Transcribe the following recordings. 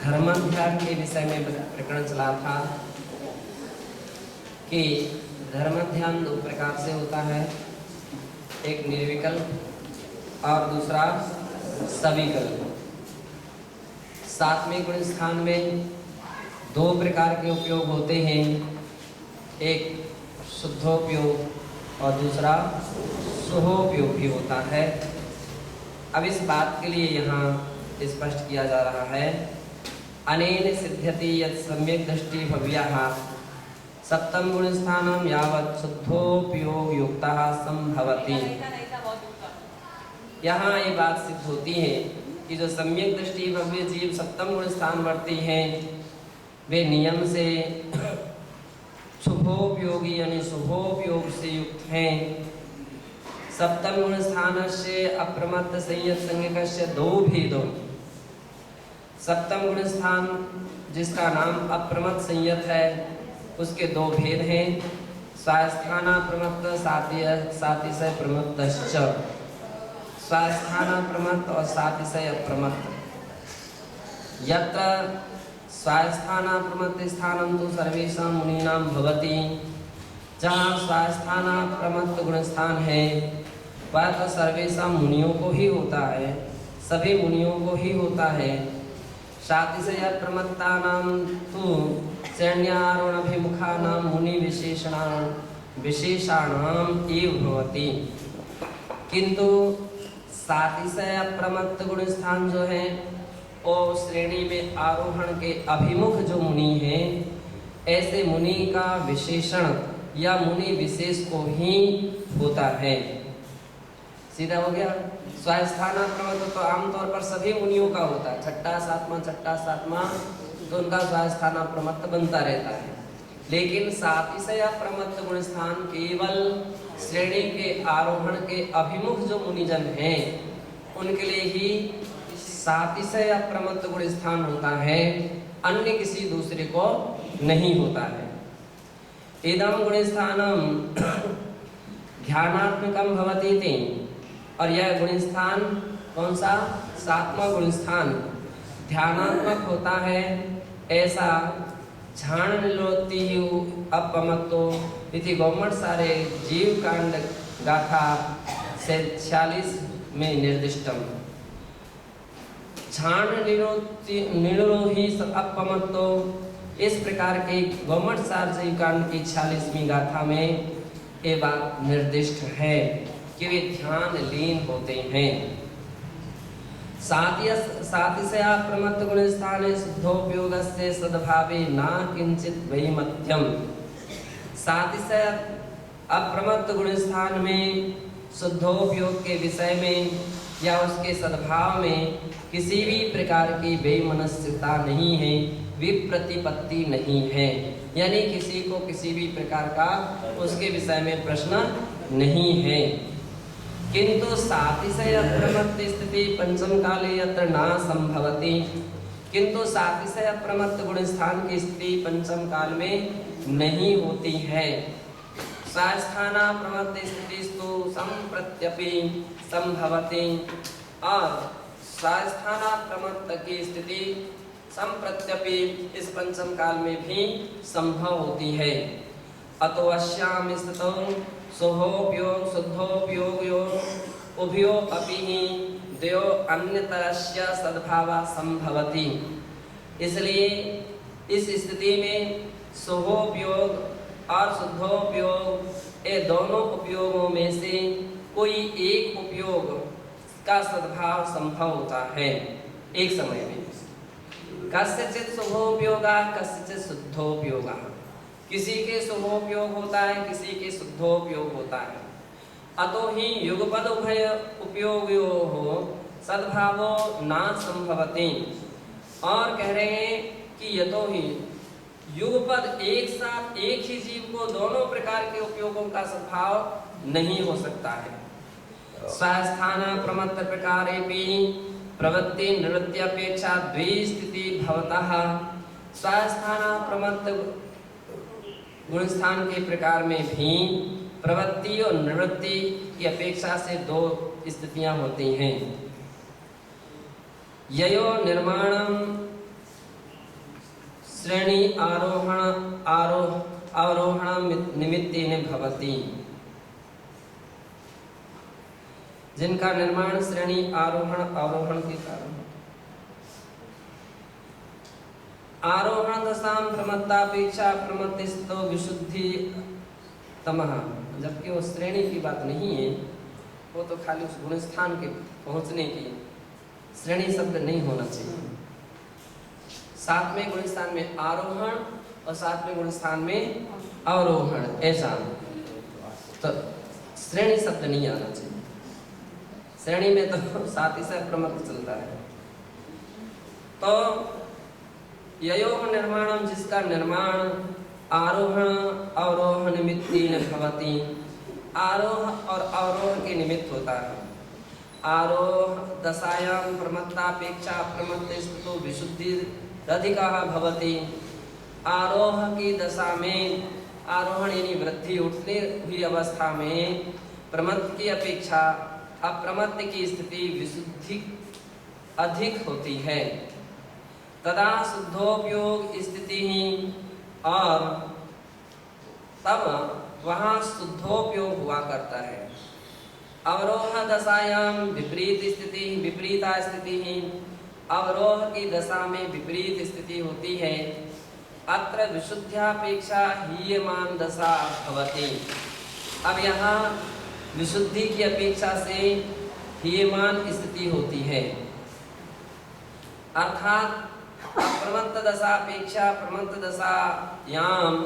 धर्माध्यान के विषय में प्रकरण चला था कि धर्माध्यान दो प्रकार से होता है, एक निर्विकल्प और दूसरा सविकल्प। सातवें गुण स्थान में दो प्रकार के उपयोग होते हैं, एक शुद्धोपयोग और दूसरा सुहोपयोग भी होता है। अब इस बात के लिए यहाँ स्पष्ट किया जा रहा है, अनेन सिद्ध्यति यत् सम्यक् दृष्टि भव्याः सप्तम गुण स्थानम यावत् शुद्धोपयोग युक्तः संभवति। यहाँ ये बात सिद्ध होती है कि जो सम्यक दृष्टि भव्य जीव सप्तम गुण स्थान वर्ती हैं, वे नियम से शुभोपयोगी यानी शुभोपयोग से युक्त हैं। सप्तम गुण स्थान से अप्रमत्त संयत संज्ञकस्य दो भेदों। सप्तम गुण स्थान जिसका नाम अप्रमत्त संयत है, उसके दो भेद हैं, स्वस्थानाप्रमत्त सातिशय प्रमत्तश्च। स्वस्थानाप्रमत्त और सातिशय अप्रमत्त। यत्र स्वस्थानाप्रमत्त स्थानं तु सर्वेषां मुनीनां भवति। जहाँ स्वस्थानाप्रमत्त गुण स्थान है वह तो सर्वेषां मुनियों को ही होता है, सभी मुनियों को ही होता है। सातिशय प्रमत्तानां तु सैन्यारोहणाभिमुखानां मुनि विशेषाणाम एव भवति। किंतु सातिशय प्रमत्त गुण स्थान जो है वो श्रेणी में आरोहण के अभिमुख जो मुनि हैं, ऐसे मुनि का विशेषण या मुनि विशेष को ही होता है। सीधा हो गया। स्वस्थाना प्रमत्त तो आमतौर पर सभी मुनियों का होता है, छठा सातवां तो उनका स्वस्थाना प्रमत्त बनता रहता है। लेकिन सातिशय प्रमत्त गुण स्थान केवल श्रेणी के आरोहण के अभिमुख जो मुनिजन हैं उनके लिए ही सातिशय प्रमत्त गुण स्थान होता है, अन्य किसी दूसरे को नहीं होता है। इदं गुण स्थानम ध्यानात्मकम भवति ते, और यह गुण स्थान कौन सा? सातवां गुण स्थान ध्यानात्मक होता है। ऐसा झाण निलोति अपमत्तो इति गौमठ सारे जीव कांड गाथा 46 में निर्दिष्टम। झाण निलोहि अपमत्तो, इस प्रकार के गौमठ सार जीव कांड की 46वीं गाथा में ये बात निर्दिष्ट है कि वे ध्यान लीन होते हैं। सातिशय प्रमत्त गुण स्थाने शुद्धोपयोगस्य सद्भावे न किंचित वैमत्यम। सातिशय अप्रमत्त गुण स्थान में शुद्धोपयोग के विषय में या उसके सद्भाव में किसी भी प्रकार की बेमनस्यता नहीं है, विप्रतिपत्ति नहीं है, यानी किसी को किसी भी प्रकार का उसके विषय में प्रश्न नहीं है। किंतु सातिशय प्रमत्त स्थिति पंचम काले यत्र न संभवति। किंतु सातिशय प्रमत्त गुण स्थान की स्थिति पंचम काल में नहीं होती है। स्वस्थाना प्रमत्त स्थिति तो संप्रत्यपि संभवति, और स्वस्थाना प्रमत्त की स्थिति संप्रत्यपि इस पंचम काल में भी संभव होती है। अतो अस्याम स्थितौ शुभोपयोग शुद्धोपयोग उभयो अपि द्वयो अन्यतरस्य सद्भावा संभवति। इसलिए इस स्थिति में शुभोपयोग और शुद्धोपयोग ये दोनों उपयोगों में से कोई एक उपयोग का सद्भाव संभव होता है एक समय में। कस्यचित् शुभोपयोगः कस्यचित् शुद्धोपयोगः। किसी के शुभोपयोग होता है, किसी के शुद्धोपयोग होता है। अतो ही युगपद उभय उपयोगयोः सद्भावो न संभवति। और कह रहे हैं कि यतो ही युगपद एक साथ एक ही जीव को दोनों प्रकार के उपयोगों का सद्भाव नहीं हो सकता है। स्वस्थाना प्रमत्त प्रकारेपि प्रवृत्ति निवृत्त्यपेक्षा द्विस्थिति भवतः। स्वस्थाना प्रमत्त गुण स्थान के प्रकार में भी प्रवृत्ति और निवृत्ति की अपेक्षा से दो स्थितियां होती हैं। ययो निर्माणम श्रेणी अवरोहण निमित्तेन भवति। जिनका निर्माण श्रेणी आरोहण अवरोहण के कारण। आरोहण दशाम प्रमत्तापेक्षा प्रमत्तिस्तो विशुद्धि तमः, जबकि वो श्रेणी की बात नहीं है, वो तो खाली उस गुण स्थान के पहुंचने की, श्रेणी शब्द नहीं होना चाहिए। सातवें गुण स्थान में आरोहण और सातवें गुण स्थान में अवरोहण, ऐसा तो श्रेणी शब्द नहीं आना चाहिए। श्रेणी में तो साथ ही से प्रमत्त चलता है। तो ययोः निर्माणम, जिसका निर्माण आरोहण अवरोह निमित्तेन भवति, आरोह और अवरोह के निमित्त होता है। आरोह दशायां प्रमत्तापेक्षा प्रमत्तिस्तो विशुद्धिरधिकः भवति। आरोह की दशा में आरोहण यानी वृद्धि उठने हुई अवस्था में प्रमत्त की अपेक्षा अप्रमत्त की स्थिति विशुद्धि अधिक होती है। तदा शुद्धोपयोग स्थिति ही, और तब वहाँ शुद्धोपयोग हुआ करता है। अवरोह दशायां विपरीत स्थिति, विपरीता स्थिति ही, अवरोह की दशा में विपरीत स्थिति होती है। अत्र विशुद्ध्यापेक्षा हीयमान दशा भवति। अब यहाँ विशुद्धि की अपेक्षा से हीयमान स्थिति होती है, अर्थात अप्रमत्त दशापेक्षा प्रमत्त दशायाम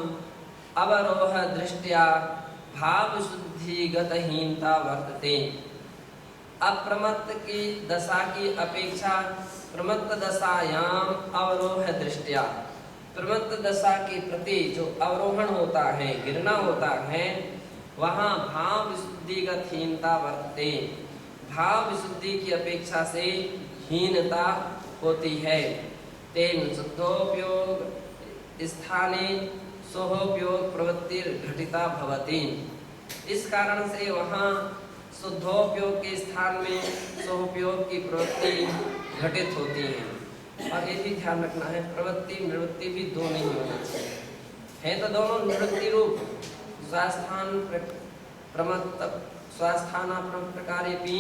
अवरोह दृष्टया भाव शुद्धिगतहीनता वर्तते। अप्रमत्त की दशा की अपेक्षा प्रमत्त दशायाम अवरोह दृष्टया, प्रमत्त दशा के प्रति जो अवरोहण होता है, गिरना होता है, वहाँ भाव विशुद्धिगतहीनता वर्तते। भाव विशुद्धि की अपेक्षा से हीनता होती है। तेन शुद्धोपयोग स्थाने सोहोपयोग प्रवृत्तिर घटिता भवति। इस कारण से वहाँ शुद्धोपयोग के स्थान में सोहोपयोग की प्रवृत्ति घटित होती है। और ये भी ध्यान रखना है, प्रवृत्ति निवृत्ति भी दो नहीं होना चाहिए, है तो दोनों निवृत्ति रूप। स्वास्थान प्रमत्त स्वास्थाना प्रकारेपि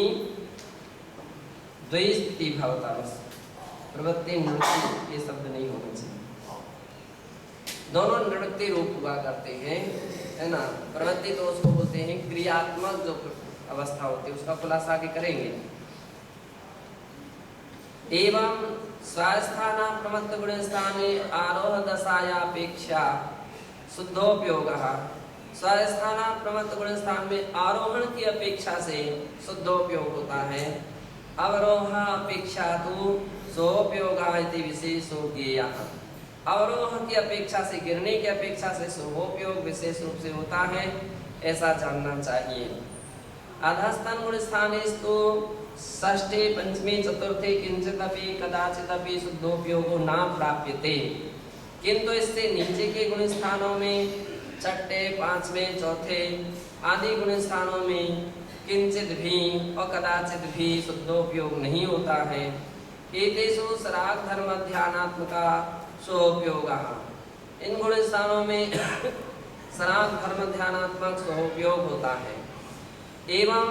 द्वयी स्थिति भवता, बस प्रवृत्ति निवृत्ति ये शब्द नहीं होना चाहिए, दोनों निवृत्ति रूप हुआ करते हैं, है ना। प्रवृत्ति तो उसको बोलते हैं क्रियात्मक जो अवस्था होती है, उसका खुलासा आगे करेंगे। एवं स्वास्थाना प्रमत्त गुण स्थाने आरोह दशायापेक्षा शुद्धोपयोगः, स्वास्थाना प्रमत्त गुण स्थान में आरोहण की अपेक्षा से शुद्धोपयोग होता है। अवरोह अपेक्षा तो सोहोपयोगः इति विशेषो ज्ञेयः। अवरोह की अपेक्षा से, गिरने की अपेक्षा से सोहोपयोग विशेष रूप से होता है, ऐसा जानना चाहिए। अधस्तन गुण स्थानेस्तु षष्ठे पंचमे चतुर्थे किंचिदपि कदाचिदपि शुद्धोपयोगो न प्राप्यते। किंतु इससे नीचे के गुण स्थानों में, छठे, पांचवें, चौथे आदि गुण स्थानों में किंचित भी और कदाचित भी शुद्धोपयोग नहीं होता है। एतेषु सराग धर्म ध्यानात्मका सोहोपयोगः, इन गुण स्थानों में सराग धर्म ध्यानात्मक सोहोपयोग होता है। एवं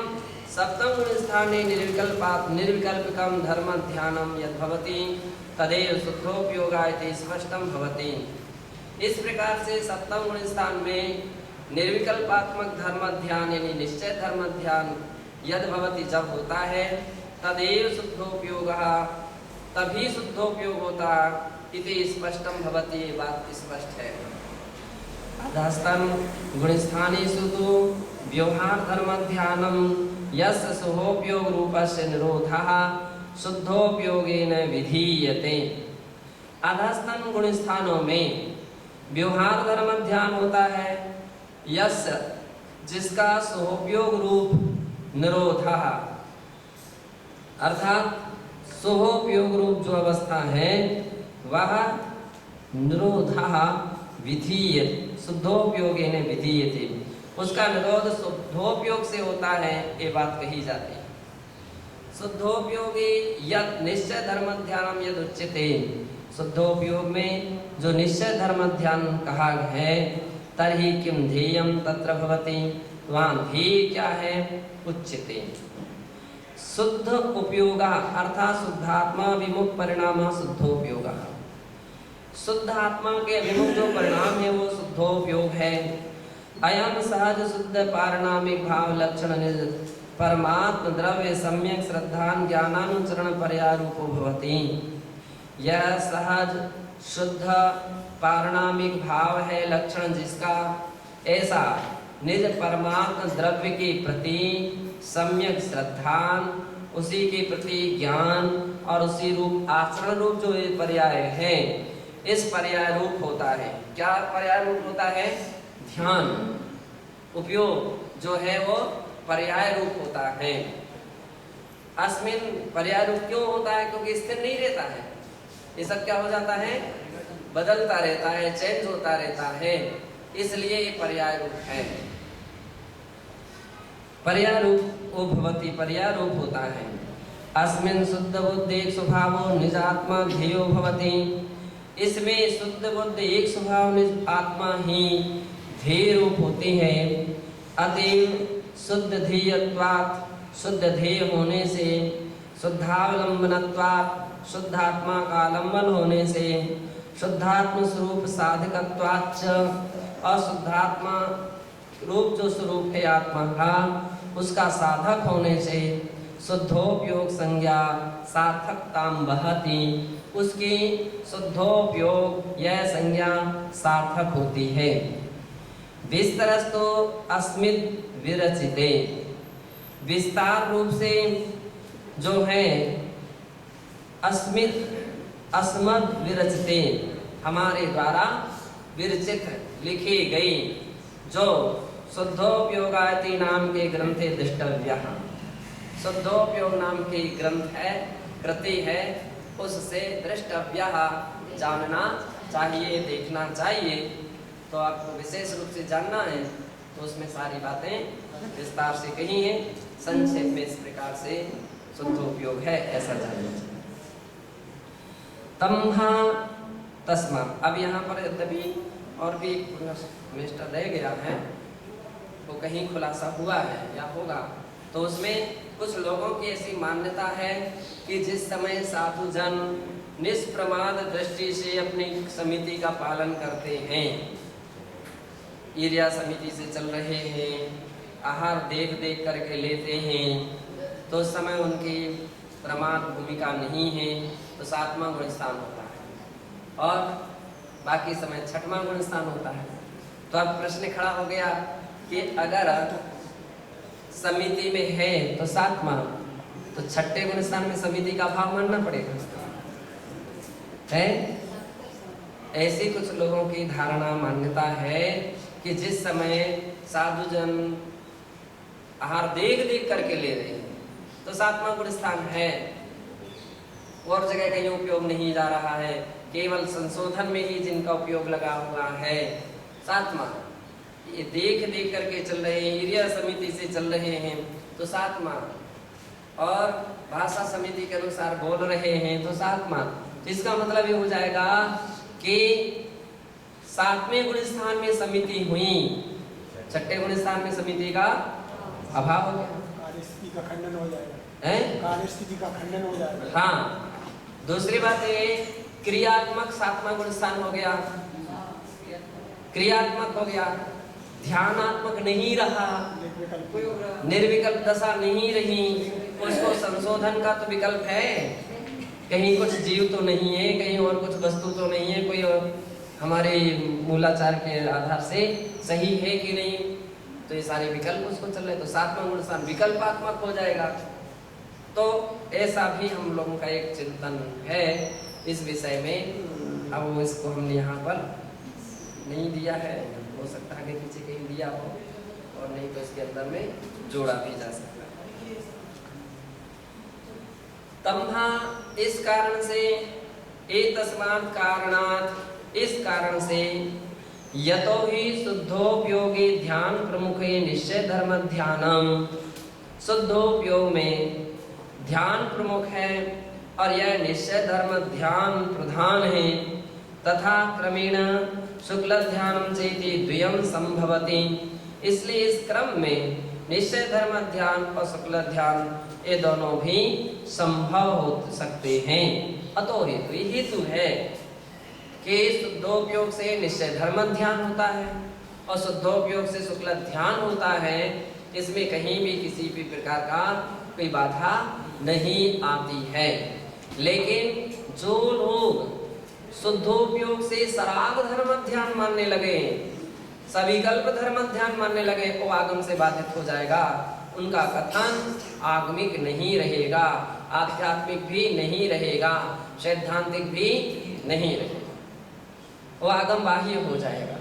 सप्तम गुण स्थाने निर्विकल्पकम धर्म ध्यानम यद्भवति तदेव शुद्धोपयोगः इति स्पष्टम भवति। इस प्रकार से सप्तम गुण स्थान में निर्विकल्पात्मक धर्म ध्यान यानी निश्चय धर्म ध्यान यद्भवति जब होता है, तदेव शुद्धोपयोगः, तभी शुद्धोपयोग होता इति स्पष्टम भवति, ये बात स्पष्ट है। अधस्तन गुण स्थानेषु तु व्यवहार धर्म ध्यानम यस्य सोहोपयोग रूपस्य निरोधः शुद्धोपयोगेन विधीयते। अधस्तन गुण स्थानों में व्यवहार धर्म ध्यान होता है, यस्य जिसका सोहोपयोग रूप निरोधः, अर्थात सोहोपयोग रूप जो अवस्था है वह निरोधः विधीयते, शुद्धोपयोगेन विधीयते, उसका निरोध शुद्धोपयोग से होता है, ये बात कही जाती है। शुद्धोपयोगी यत् निश्चय धर्म ध्यानम यद उच्यते, शुद्धोपयोग में जो निश्चय धर्म ध्यान कहा है, तर्हि किम ध्येयम तत्र भवति, वहाँ ध्येय क्या है, उच्यते। शुद्ध उपयोगा अर्थात शुद्धात्मा विमुख परिणाम शुद्धोपयोगा। शुद्ध आत्मा के अभिमुख जो परिणाम है वो शुद्धोपयोग है। अयम सहज शुद्ध पारणामिक भाव लक्षण निज परमात्म द्रव्य सम्यक श्रद्धान ज्ञानानुचरण पर्यारूपो भवति। यह सहज शुद्ध पारणामिक भाव है, लक्षण जिसका ऐसा निज परमात्म द्रव्य के प्रति सम्यक श्रद्धान, उसी के प्रति ज्ञान और उसी रूप आचरण रूप जो ये पर्याय है, इस पर्याय रूप होता है। क्या पर्याय रूप होता है? ध्यान उपयोग जो है वो पर्याय रूप होता है। अस्मिन पर्याय रूप क्यों होता है? क्योंकि स्थिर नहीं रहता है, ये सब क्या हो जाता है, बदलता रहता है, चेंज होता रहता है, इसलिए ये पर्याय रूप है। पर्याय रूप भवति, पर्याय रूप होता है। अस्मिन शुद्ध बुद्धि एक स्वभावो निजात्मा ध्येयो भवति। इसमें शुद्ध बुद्धि एक स्वभाव निज आत्मा ही ध्येय रूप होती है। अतएव शुद्ध ध्येयत्वात्, शुद्ध ध्येय होने से, शुद्धावलंबनत्वात्, शुद्धात्मा का आलंबन होने से, शुद्धात्म स्वरूप साधकत्वाच्च, और शुद्धात्मा रूप जो स्वरूप है आत्मा का, उसका साधक होने से शुद्धोपयोग संज्ञा सार्थकताम वहति, उसकी शुद्धोपयोग यह संज्ञा सार्थक होती है। विस्तरस्तो अस्मित् विरचिते, विस्तार रूप से जो है अस्मित् अस्मद् विरचिते, हमारे द्वारा विरचित लिखी गई जो शुद्धोपयोगायति नाम के ग्रंथे दृष्टव्यः, शुद्धोपयोग नाम की ग्रंथ है, कृति है, उससे दृष्टव्यः जानना चाहिए, देखना चाहिए। तो आपको विशेष रूप से जानना है तो उसमें सारी बातें विस्तार से कही हैं, संक्षेप में इस प्रकार से शुद्धोपयोग है ऐसा जानना चाहिए। तम्हा तस्मा, अब यहाँ पर यद्यपि और भी मिस्टर रह गया है, वो कहीं खुलासा हुआ है या होगा, तो उसमें कुछ लोगों की ऐसी मान्यता है कि जिस समय साधु जन निष्प्रमाद दृष्टि से अपनी समिति का पालन करते हैं, ईर्या समिति से चल रहे हैं, आहार देख देख करके लेते हैं, तो उस समय उनकी प्रमाद भूमिका नहीं है, तो 7वां गुण स्थान होता है और बाकी समय 6वां गुण स्थान होता है। तो अब प्रश्न खड़ा हो गया कि अगर समिति में है तो 7वां, तो 6ठे गुण स्थान में समिति का भाव मानना पड़ेगा है। ऐसी कुछ लोगों की धारणा मान्यता है कि जिस समय साधुजन आहार देख देख करके ले रहे हैं तो 7वां गुण स्थान है, और जगह कहीं उपयोग नहीं जा रहा है, केवल संशोधन में ही जिनका उपयोग लगा हुआ है 7वां, ये देख देख करके चल रहे हैं, ईर्या समिति से चल रहे हैं तो 7वां, और भाषा समिति के अनुसार बोल रहे हैं तो 7वां। इसका मतलब ये हो जाएगा कि 7वें गुण स्थान में समिति हुई, 6ठे गुण स्थान में समिति का अभाव हो गया, कार्यस्थिति का खंडन हो जाएगा, कार्यस्थिति का खंडन हो जाएगा। हाँ, दूसरी बात ये क्रियात्मक 7वां गुण स्थान हो गया, क्रियात्मक हो गया, ध्यानात्मक नहीं रहा, निर्विकल्प दशा नहीं रही, उसको संशोधन का तो विकल्प है, कहीं कुछ जीव तो नहीं है, कहीं और कुछ वस्तु तो नहीं है, कोई हमारे मूलाचार के आधार से सही है कि नहीं, तो ये सारे विकल्प उसको चल रहे, तो 7वां गुण स्थान विकल्पात्मक हो जाएगा। तो ऐसा भी हम लोगों का एक चिंतन है इस विषय में। अब वो इसको हमने यहाँ पर नहीं दिया है, हो सकता है कि पीछे कहीं दिया हो, और नहीं तो इसके अंदर में जोड़ा भी जा सकता है। तम्हा, इस कारण से, एतस्मात् कारणात्, इस कारण से, यतो ही शुद्धोपयोगी ध्यान प्रमुखे निश्चय धर्म ध्यानम, शुद्धोपयोग में ध्यान प्रमुख है और यह निश्चय धर्म ध्यान प्रधान है। तथा क्रमेण शुक्ल ध्यानम चेति द्वयम संभवति। इसलिए इस क्रम में निश्चय धर्म ध्यान और शुक्ल ध्यान ये दोनों भी संभव हो सकते हैं। अतो हेतु हेतु है कि शुद्धोपयोग से निश्चय धर्म ध्यान होता है और शुद्धोपयोग से शुक्ल ध्यान होता है। इसमें कहीं भी किसी भी प्रकार का कोई बाधा नहीं आती है। लेकिन जो लोग शुद्धोपयोग से सराग धर्म ध्यान मानने लगे, सविकल्प धर्म ध्यान मानने लगे, वो आगम से बाधित हो जाएगा। उनका कथन आगमिक नहीं रहेगा, आध्यात्मिक भी नहीं रहेगा, सैद्धांतिक भी नहीं रहेगा, वो आगम बाह्य हो जाएगा।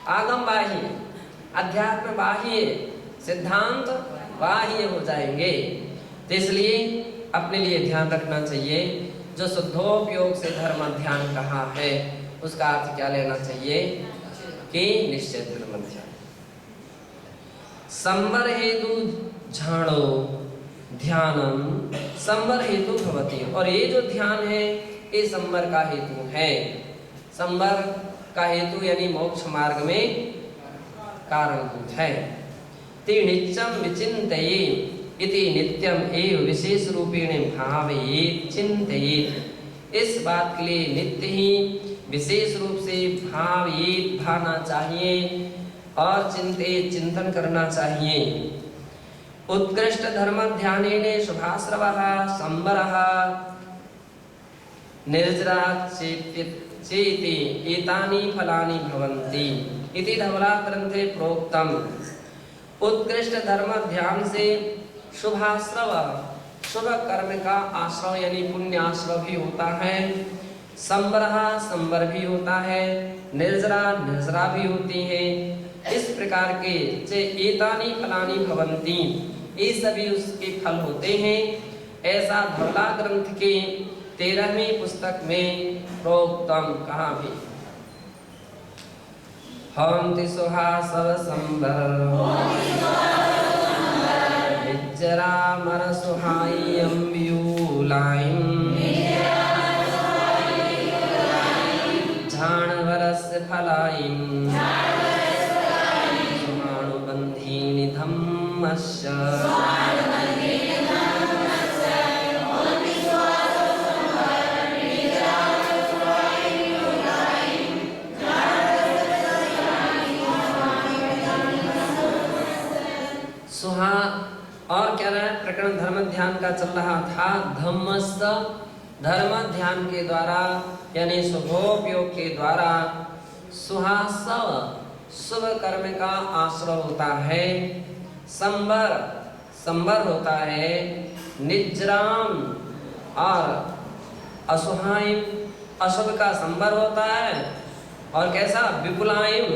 आगम बाह्य, अध्यात्म बाह्य, सिद्धांत बाह्य हो जाएंगे। तो इसलिए अपने लिए ध्यान रखना चाहिए, जो शुद्धोपयोग से धर्म ध्यान कहा है उसका अर्थ क्या लेना चाहिए कि निश्चय धर्म ध्यान। संवर हेतु झाणो ध्यानम संवर हेतु भवति। और ये जो ध्यान है ये संवर का हेतु है। संवर का हेतु यानी मोक्ष मार्ग में कारणभूत है। ते नित्यम विचिन्तयेत् इति नित्यम एव विशेष रूपेण भावयेत् चिन्तयेत्। इस बात के लिए नित्य ही विशेष रूप से भावयेत् भाना चाहिए और चिंतित चिंतन करना चाहिए। उत्कृष्ट धर्म ध्यानेन शुभाश्रवः संवरः निर्जरा चेति एतानि फलानि भवन्ति इति धवला ग्रंथे प्रोक्तम। उत्कृष्ट धर्म ध्यान से शुभाश्रव, शुभ कर्म का आश्रव यानी पुण्य आश्रव भी होता है, संवरः संवर भी होता है, निर्जरा निर्जरा भी होती है। इस प्रकार के जे एतानि फलानि भवन्ति, ये सभी उसके फल होते हैं। ऐसा धवला ग्रंथ के 13वीं पुस्तक में प्रोक्तम कहा भी। हंति सुहासव संवर निज्जरा मर सुहाय्यं व्यूलायं झाणवरस्य फलायं सुमाणुबन्धीनि धम्मस्य। सुहा और क्या रहा है, प्रकरण धर्म ध्यान का चल रहा था। धम्मस्य धर्म ध्यान के द्वारा यानी शुभोपयोग के द्वारा सुहासव शुभ कर्म का आश्रय होता है, संवर संवर होता है, निज्राम और असुहाय अशुभ का संवर होता है, और कैसा विपुलायम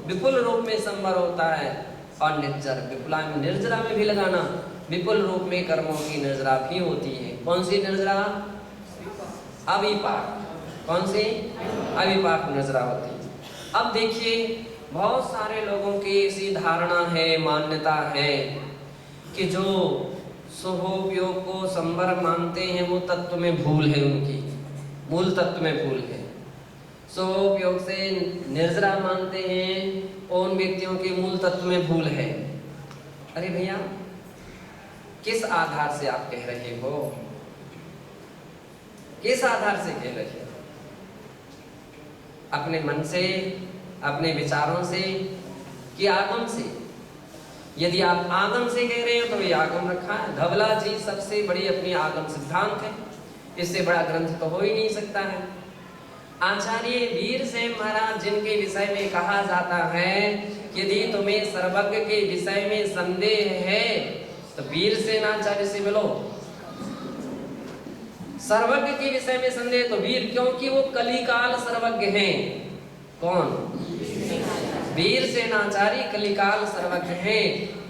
विपुल रूप में संवर होता है, और निर्जर विपुलायम निर्जरा में भी लगाना, विपुल रूप में कर्मों की निर्जरा भी होती है। कौन सी निर्जरा? अविपाक। कौन सी? अविपाक निर्जरा होती है। अब देखिए बहुत सारे लोगों की ऐसी धारणा है, मान्यता है कि जो शुभोपयोग को संवर मानते हैं वो तत्व में भूल है, उनकी मूल तत्व में भूल है। शुभोपयोग से निर्जरा मानते हैं, उन व्यक्तियों के मूल तत्व में भूल है। अरे भैया किस आधार से आप कह रहे हो? किस आधार से कह रहे हो? अपने मन से, अपने विचारों से कि आगम से? यदि आप आगम से कह रहे हो तो ये आगम रखा है। धवला जी सबसे बड़ी अपनी आगम सिद्धांत है, इससे बड़ा ग्रंथ तो हो ही नहीं सकता है। आचार्य वीरसेन महाराज जिनके विषय में कहा जाता है यदि तुम्हें सर्वज्ञ के विषय में संदेह है तो वीरसेन आचार्य से मिलो। सर्वज्ञ के विषय में संदेह तो वीर, क्योंकि वो कलिकाल सर्वज्ञ हैं। कौन? वीरसेन आचार्य कलिकाल सर्वज्ञ हैं।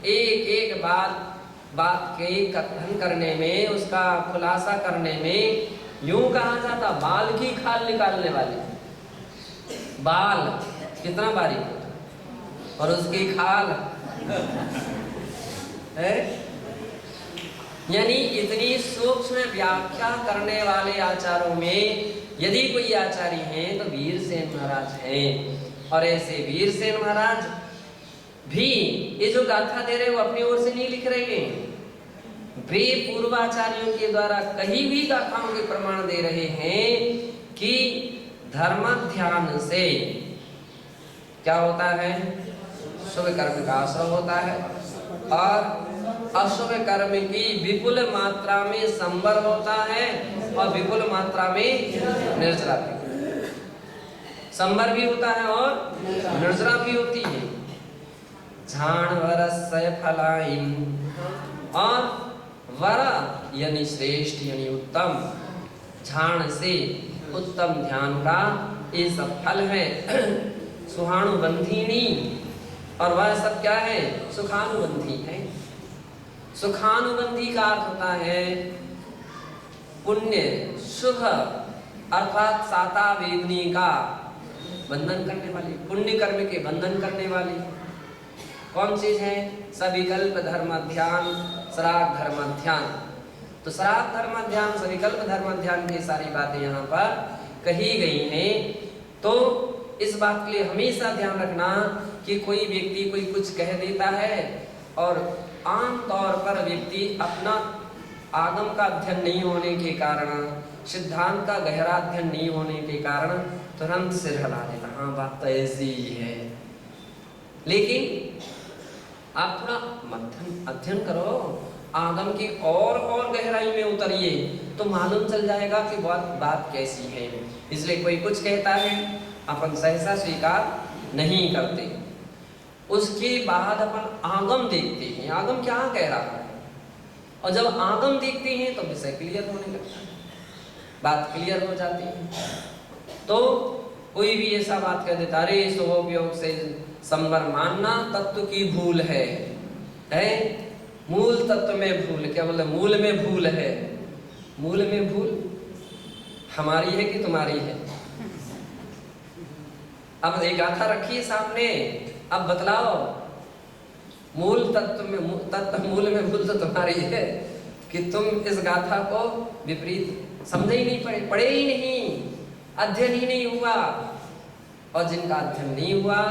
एक एक बात के कथन करने में, उसका खुलासा करने में यूं कहा जाता बाल की खाल निकालने वाले। बाल कितना बारीक होता और उसकी खाल है यानी इतनी सूक्ष्म व्याख्या करने वाले आचार्यों में यदि कोई आचार्य हैं तो वीरसेन महाराज हैं। और ऐसे वीरसेन महाराज भी ये जो गाथा दे रहे हैं वो अपनी ओर से नहीं लिख रहे हैं, वे पूर्वाचार्यों के द्वारा कही हुई गाथाओं के प्रमाण दे रहे हैं कि धर्म ध्यान से क्या होता है, शुभ कर्म का आश्रय होता है और अशुभ कर्म की विपुल मात्रा में संवर होता है और विपुल मात्रा में निर्जरा भी, संवर भी होता है और निर्जरा भी होती है। झाण वरस्य फलाइम, और वर यानी श्रेष्ठ यानी उत्तम, झाण से उत्तम ध्यान का ये सब फल है। सुहानुबंधिनी, और वह सब क्या है, सुखानुबंधी है। सुखानुबंधी का अर्थ होता है पुण्य शुभ अर्थात साता वेदनी का बंधन करने वाली, पुण्य कर्म के बंधन करने वाली कौन चीज है, सविकल्प धर्म ध्यान श्राद्ध धर्म ध्यान। तो श्राद्ध धर्म ध्यान सविकल्प धर्म ध्यान की सारी बातें यहाँ पर कही गई हैं। तो इस बात के लिए हमेशा ध्यान रखना कि कोई व्यक्ति कोई कुछ कह देता है और आम तौर पर व्यक्ति अपना आगम का अध्ययन नहीं होने के कारण, सिद्धांत का गहरा अध्ययन नहीं होने के कारण तुरंत सिर हिला देता, हाँ बात तो ऐसी ही है। लेकिन आप थोड़ा मध्यम अध्ययन करो, आगम की और गहराई में उतरिए तो मालूम चल जाएगा कि बात कैसी है। इसलिए कोई कुछ कहता है अपन सहसा स्वीकार नहीं करते, उसके बाद अपन आगम देखते हैं, आगम क्या कह रहा है, और जब आगम देखते हैं तो विषय क्लियर होने लगता है, बात क्लियर हो जाती है। तो कोई भी ऐसा बात कह देता, अरे स्वोपयोग से संवर मानना तत्व की भूल है, मूल तत्व में भूल, क्या बोले, मूल में भूल है। मूल में भूल हमारी है कि तुम्हारी है? अब एक गाथा रखी सामने, अब बतलाओ मूल तत्व में मूल में भूल तो तुम्हारी है कि तुम इस गाथा को विपरीत समझे ही नहीं, पढ़े ही नहीं, अध्ययन ही नहीं हुआ। और जिनका अध्ययन नहीं हुआ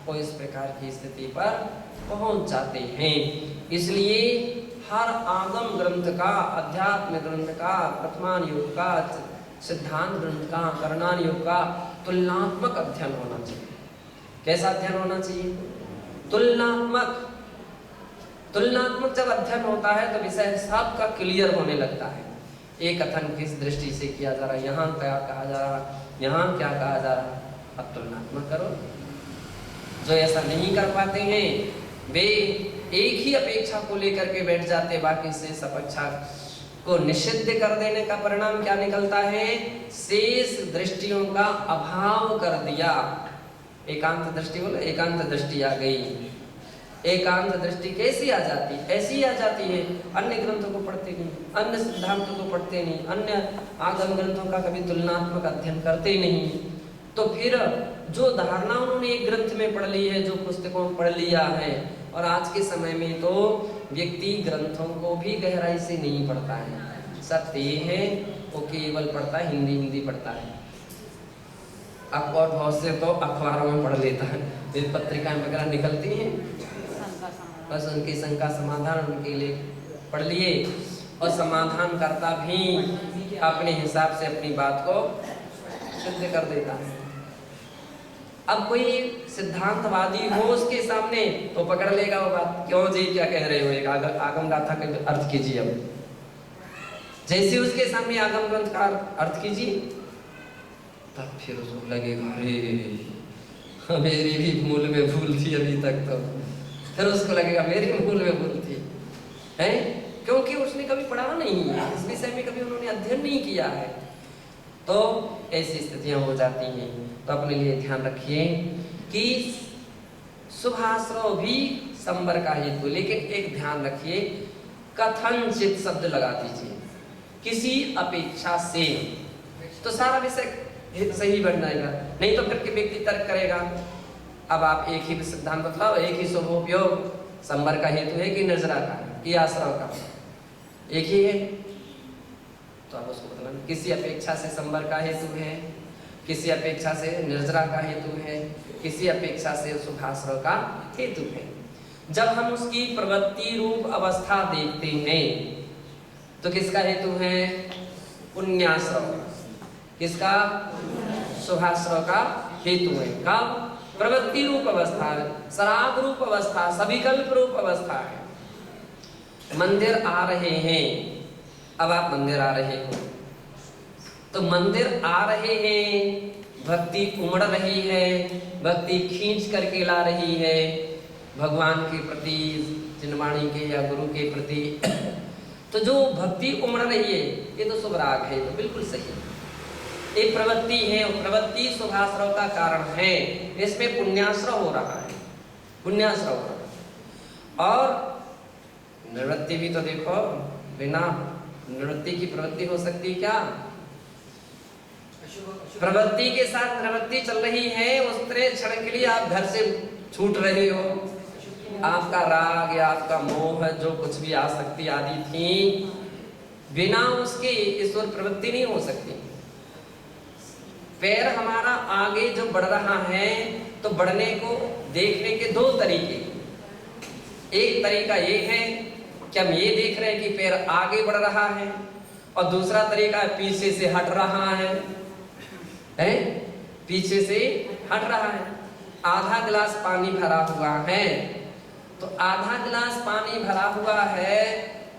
वो इस प्रकार की स्थिति पर पहुंच जाते हैं। इसलिए हर आगम ग्रंथ का, अध्यात्म ग्रंथ का, प्रथमान योग का, सिद्धांत ग्रंथ का, करणान योग का तुलनात्मक अध्ययन होना चाहिए। कैसा अध्ययन होना चाहिए? तुलनात्मक जब अध्ययन होता है तो विषय सबका क्लियर होने लगता है। एक कथन किस दृष्टि से किया जा रहा है, यहाँ क्या कहा जा रहा है, यहाँ क्या कहा जा रहा है, अब तुलनात्मक करो। जो ऐसा नहीं कर पाते हैं वे एक ही अपेक्षा को लेकर के बैठ जाते, बाकी शेष अपेक्षा को निषिद्ध कर देने का परिणाम क्या निकलता है? शेष दृष्टियों का अभाव कर दिया। एकांत दृष्टि बोलो, एकांत दृष्टि आ गई। एकांत दृष्टि कैसी आ जाती? ऐसी आ जाती है, अन्य ग्रंथों को पढ़ते नहीं, अन्य सिद्धांतों को पढ़ते नहीं, अन्य आगम ग्रंथों का कभी तुलनात्मक अध्ययन करते नहीं। तो फिर जो धारणा उन्होंने एक ग्रंथ में पढ़ ली है, जो पुस्तकों में पढ़ लिया है, और आज के समय में तो व्यक्ति ग्रंथों को भी गहराई से नहीं पढ़ता है। सत्य ये है वो केवल पढ़ता है, हिंदी पढ़ता है। और बहुत से तो अखबारों में पढ़ लेता है, पत्रिकाएं वगैरह निकलती हैं, बस उनकी शंका समाधान उनके लिए पढ़ लिए, और समाधान करता भी अपने हिसाब से अपनी बात को सिद्ध कर देता है। अब कोई सिद्धांतवादी हो उसके सामने तो पकड़ लेगा वो बात, क्यों जी क्या कह रहे हो, एक आगम गाथा का अर्थ कीजिए। अब जैसे उसके सामने आगम ग्रंथ का अर्थ कीजिए तब फिर उसको लगेगा अरे मेरी भी मूल में भूल थी अभी तक, तो फिर उसको लगेगा मेरी मूल में भूल थी है, क्योंकि उसने कभी पढ़ा नहीं है, इस विषय में कभी उन्होंने अध्ययन नहीं किया है। तो ऐसी स्थितियां हो जाती हैं। तो अपने लिए ध्यान रखिए कि शुभाश्रय भी संवर का हेतु, लेकिन एक ध्यान रखिए कथनचित शब्द लगा दीजिए, किसी अपेक्षा से, तो सारा विषय सही बन जाएगा। नहीं तो फिर व्यक्ति तर्क करेगा, अब आप एक ही सिद्धांत बतलाओ, एक ही शुभोपयोग संवर का हेतु है कि निर्जरा का कि आश्रय का, एक ही है, तो आप उसको बदलना। किसी अपेक्षा से संवर का हेतु है, किसी अपेक्षा से निर्जरा का हेतु है, किसी अपेक्षा से शुभाश्रव का हेतु है। जब हम उसकी प्रवृत्ति रूप अवस्था देखते हैं तो किसका हेतु है? पुण्याश्रव। किसका? शुभाश्रव का हेतु है। कब? प्रवृत्ति रूप अवस्था, सराग रूप अवस्था, सविकल्प रूप अवस्था है। मंदिर आ रहे हैं, अब आप मंदिर आ रहे हो तो मंदिर आ रहे हैं, भक्ति उमड़ रही है, भक्ति खींच करके ला रही है भगवान के प्रति, जिनवाणी के या गुरु के प्रति। तो जो भक्ति उमड़ रही है ये तो शुभ राग है, तो बिल्कुल सही। एक प्रवृत्ति है, प्रवृत्ति शुभाश्रव का कारण है, इसमें पुण्याश्रव हो रहा है, पुण्याश्रव हो रहा है। और निवृत्ति भी तो देखो, बिना निवृत्ति की प्रवृत्ति हो सकती है क्या? प्रवृत्ति के साथ निवृत्ति चल रही है, उस तरह क्षण के लिए आप घर से छूट रहे हो, आपका राग या आपका मोह जो कुछ भी आसक्ति आदि थी, बिना उसके ईश्वर प्रवृत्ति नहीं हो सकती। पैर हमारा आगे जो बढ़ रहा है तो बढ़ने को देखने के दो तरीके। एक तरीका ये है कि हम ये देख रहे हैं कि पैर आगे बढ़ रहा है, और दूसरा तरीका है पीछे से हट रहा है, पीछे से हट रहा है। आधा गिलास पानी भरा हुआ है तो आधा गिलास पानी भरा हुआ है,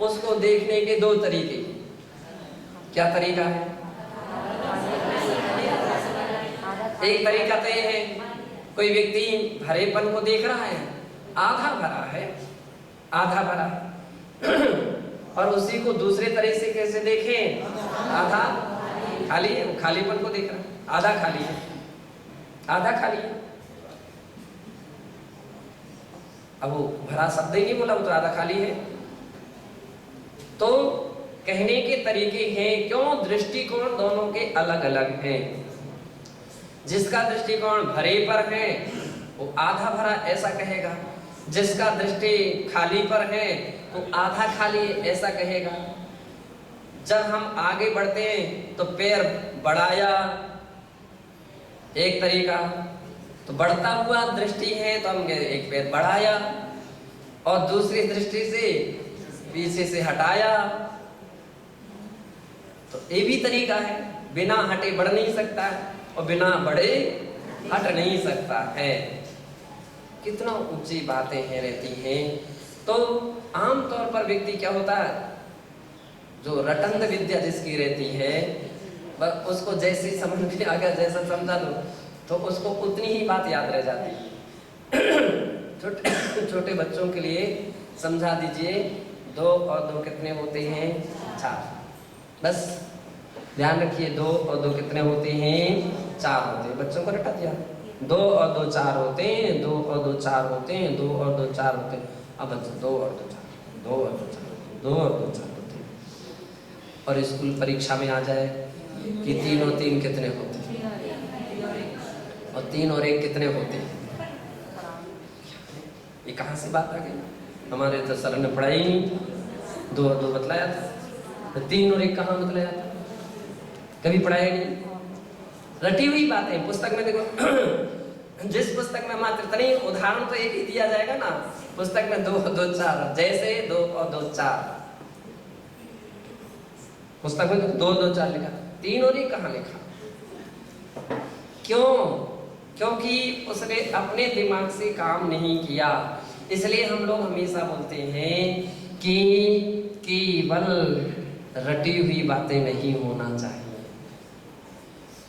उसको देखने के दो तरीके। क्या तरीका है? एक तरीका तो ये है, कोई व्यक्ति भरेपन को देख रहा है, आधा भरा है, आधा भरा है, और उसी को दूसरे तरह से कैसे देखें? आधा खाली है, वो खालीपन को देख रहा है, आधा खाली है, आधा खाली है। अब वो भरा शब्द ही नहीं बोला, वो तो आधा खाली है। तो कहने के तरीके हैं, क्यों? दृष्टिकोण दोनों के अलग अलग हैं। जिसका दृष्टिकोण भरे पर है वो आधा भरा ऐसा कहेगा, जिसका दृष्टि खाली पर है तो आधा खाली ऐसा कहेगा। जब हम आगे बढ़ते हैं तो पैर बढ़ाया, एक तरीका, तो बढ़ता हुआ दृष्टि है तो हम एक पैर बढ़ाया, और दूसरी दृष्टि से पीछे से हटाया, तो ये भी तरीका है। बिना हटे बढ़ नहीं सकता है, और बिना बढ़े हट नहीं सकता है। कितना ऊंची बातें हैं रहती हैं। तो आमतौर पर व्यक्ति क्या होता है, जो रटंत विद्या जिसकी रहती है, उसको जैसे समझ में आ गया, जैसा समझा दो तो उसको उतनी ही बात याद रह जाती है। छोटे बच्चों के लिए समझा दीजिए, 2 और 2 कितने होते हैं? 4। बस ध्यान रखिए, 2 और 2 कितने होते हैं? 4 होते हैं। बच्चों को रटा दिया, 2 और 2 4 होते हैं, 2 और 2 4 होते हैं, 2 और 2 4 होते हैं। अब बच्चे 2 और 2 4, 2 और 2 4, 2 और 2 4 होते हैं। और स्कूल परीक्षा में आ जाए कि 3 और 3 कितने होते हैं, और 3 और 1 कितने होते हैं। ये कहाँ से बात आ गई? हमारे तो सर ने पढ़ाई नहीं, 2 और 2 बतलाया था, तो 3 और 1 कहाँ बतलाया था? कभी पढ़ाया नहीं। रटी हुई बातें पुस्तक में देखो। जिस पुस्तक में मात्र इतनी उदाहरण तो एक ही दिया जाएगा ना, पुस्तक में 2 और 2 4, जैसे 2 और 2 4, पुस्तक में तो 2 और 2 4 लिखा, 3 और 1 कहाँ लिखा? क्यों? क्योंकि उसने अपने दिमाग से काम नहीं किया। इसलिए हम लोग हमेशा बोलते हैं कि केवल रटी हुई बातें नहीं होना चाहिए,